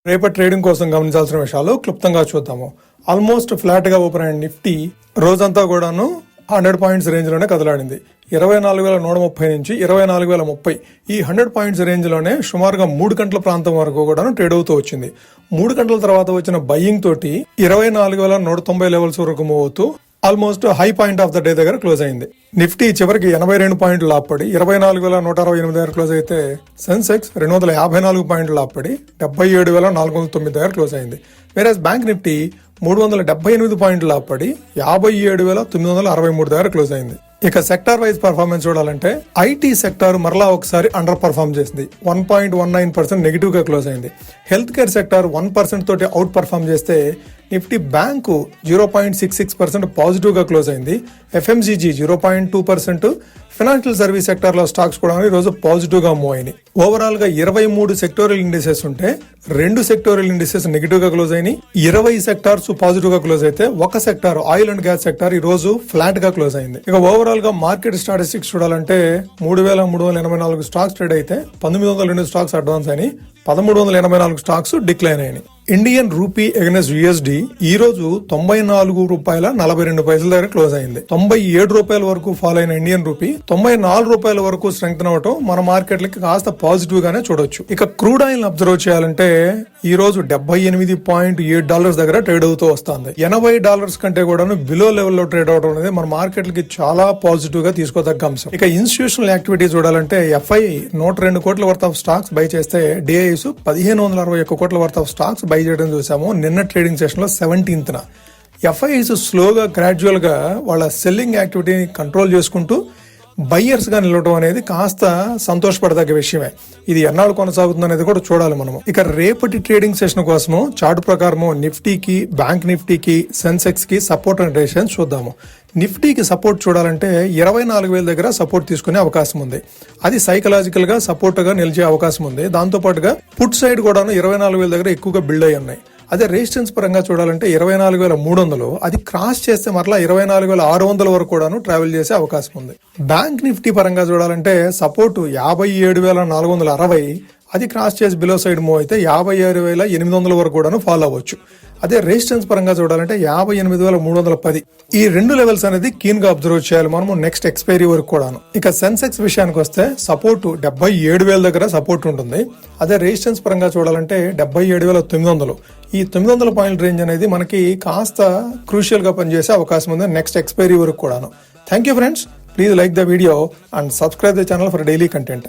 రేపటి ట్రేడింగ్ కోసం గమనించాల్సిన విషయాలు క్లుప్తంగా చూద్దాము. ఆల్మోస్ట్ ఫ్లాట్ గా ఓపెన్ అయిన నిఫ్టీ రోజంతా కూడాను 100 పాయింట్స్ రేంజ్ లోనే కదలాడింది. 24,130 నుంచి 24,030 ఈ 100 పాయింట్స్ రేంజ్ లోనే సుమారుగా 3 గంటల ప్రాంతం వరకు కూడా ట్రేడ్ అవుతూ వచ్చింది. 3 గంటల తర్వాత వచ్చిన బయ్యింగ్ తోటి 24,190 లెవెల్స్ వరకు మూవ్ అవుతూ almost high point of the day దగ్గర క్లోజ్ అయింది. నిఫ్టీ చివరికి 82 పాయింట్లు లాప్పడి 24,168 దగ్గర క్లోజ్ అయితే సెన్సెక్స్ 254 పాయింట్లు లాప్పడి 77,409 దగ్గర క్లోజ్ అయింది. వేరేస్ బ్యాంక్ నిఫ్టీ 378 పాయింట్లు లాప్పడి 57,963 దగ్గర క్లోజ్ అయింది. ఇక సెక్టార్ వైజ్ పర్ఫార్మెన్స్ చూడాలంటే ఐటీ సెక్టార్ మరలా ఒకసారి అండర్ పర్ఫార్మ్ చేసింది. 1.19% నెగిటివ్ గా క్లోజ్ అయింది. హెల్త్ కేర్ సెక్టార్ 1% తోటి అవుట్ పర్ఫార్మ్ చేస్తే నిఫ్టీ బ్యాంకు 0.66% పాజిటివ్ గా క్లోజ్ అయింది. ఎఫ్ఎంసీజీ 0.2%, ఫైనాన్షియల్ సర్వీస్ సెక్టార్ లో స్టాక్స్ కూడా ఈ రోజు పాజిటివ్ గా మూవ్ అయినాయి. ఓవరాల్ గా 23 సెక్టోరియల్ ఇండిసెస్ ఉంటే 2 సెక్టోరియల్ ఇండిసెస్ నెగిటివ్ గా క్లోజ్ అయినాయి. 20 సెక్టార్స్ పాజిటివ్ గా క్లోజ్ అయితే ఒక sector oil and gas sector ఈ రోజు ఫ్లాట్ గా క్లోజ్ అయింది. ఇక ఓవరాల్ గా మార్కెట్ స్టాటిస్టిక్స్ చూడాలంటే 3,384 స్టాక్స్ ట్రేడ్ అయితే 1,902 స్టాక్స్ అడ్వాన్స్ అయినాయి, 1,384 స్టాక్స్ డిక్లైన్ అయినాయి. ఇండియన్ రూపీ అగైన్స్ యూఎస్డి ఈ రోజు ₹94.42 దగ్గర క్లోజ్ అయింది. ₹97 వరకు ఫాల్ అయిన ఇండియన్ రూపీ ₹94 వరకు స్ట్రెంగ్త్ అవటం మన మార్కెట్లకి కాస్త పాజిటివ్ గానే చూడొచ్చు. ఇక క్రూడ్ ఆయిల్ అబ్జర్వ్ చేయాలంటే ఈ రోజు $78.8 దగ్గర ట్రేడ్ అవుతూ వస్తుంది. $80 కంటే కూడా బిలో లెవెల్లో ట్రేడ్ అవడం అనేది మన మార్కెట్లకి చాలా పాజిటివ్ గా తీసుకోదగ్గ అంశం. ఇక ఇన్స్టిట్యూషనల్ యాక్టివిటీ చూడాలంటే ఎఫ్ఐ 102 కోట్ల వర్త్ ఆఫ్ స్టాక్స్ బై చేస్తే డిఐఎస్ 1,561 కోట్ల వర్త్ ఆఫ్ స్టాక్స్ బై చేయడం చూసాము. నిన్న ట్రేడింగ్ సెషన్ లో 17th ఎఫ్ఐఎస్ స్లోగా గ్రాడ్యువల్ గా వాళ్ళ సెల్లింగ్ యాక్టివిటీని కంట్రోల్ చేసుకుంటూ బయ్యర్స్ గా నిలవడం అనేది కాస్త సంతోషపడదగ్గ విషయమే. ఇది ఎన్నాళ్ళు కొనసాగుతుంది అనేది కూడా చూడాలి మనము. ఇక రేపటి ట్రేడింగ్ సెషన్ కోసము చార్ట్ ప్రకారము నిఫ్టీకి, బ్యాంక్ నిఫ్టీకి, సెన్సెక్స్ కి సపోర్ట్ అండ్ రెసిస్టెన్స్ చూద్దాము. నిఫ్టీకి సపోర్ట్ చూడాలంటే 24,000 దగ్గర సపోర్ట్ తీసుకునే అవకాశం ఉంది. అది సైకలాజికల్ గా సపోర్ట్ గా నిలిచే అవకాశం ఉంది. దాంతో పాటుగా పుట్ సైడ్ కూడాను 24,000 దగ్గర ఎక్కువగా బిల్డ్ అయి ఉన్నాయి. అదే రెసిస్టెన్స్ పరంగా చూడాలంటే 24,300 అది క్రాస్ చేస్తే మరలా 24,600 వరకు కూడాను ట్రావెల్ చేసే అవకాశం ఉంది. బ్యాంక్ నిఫ్టీ పరంగా చూడాలంటే సపోర్ట్ 57,460 అది క్రాస్ చేసి బిలో సైడ్ మూవ్ అయితే 56,800 వరకు కూడాను ఫాలో అవ్వచ్చు. అదే రెసిస్టెన్స్ పరంగా చూడాలంటే 58,310 ఈ 2 లెవెల్స్ అనేది కీన్ గా అబ్జర్వ్ చేయాలి మనము నెక్స్ట్ ఎక్స్పైరీ వరకు కూడాను. ఇక సెన్సెక్స్ విషయానికి వస్తే సపోర్ట్ 77,000 దగ్గర సపోర్ట్ ఉంటుంది. అదే రెసిస్టెన్స్ పరంగా చూడాలంటే 77,900 ఈ 900 పాయింట్ రేంజ్ అనేది మనకి కాస్త క్రూషియల్ గా పనిచేసే అవకాశం ఉంది నెక్స్ట్ ఎక్స్పైరీ వరకు కూడాను. Thank you friends, please like the video and subscribe the channel for daily content.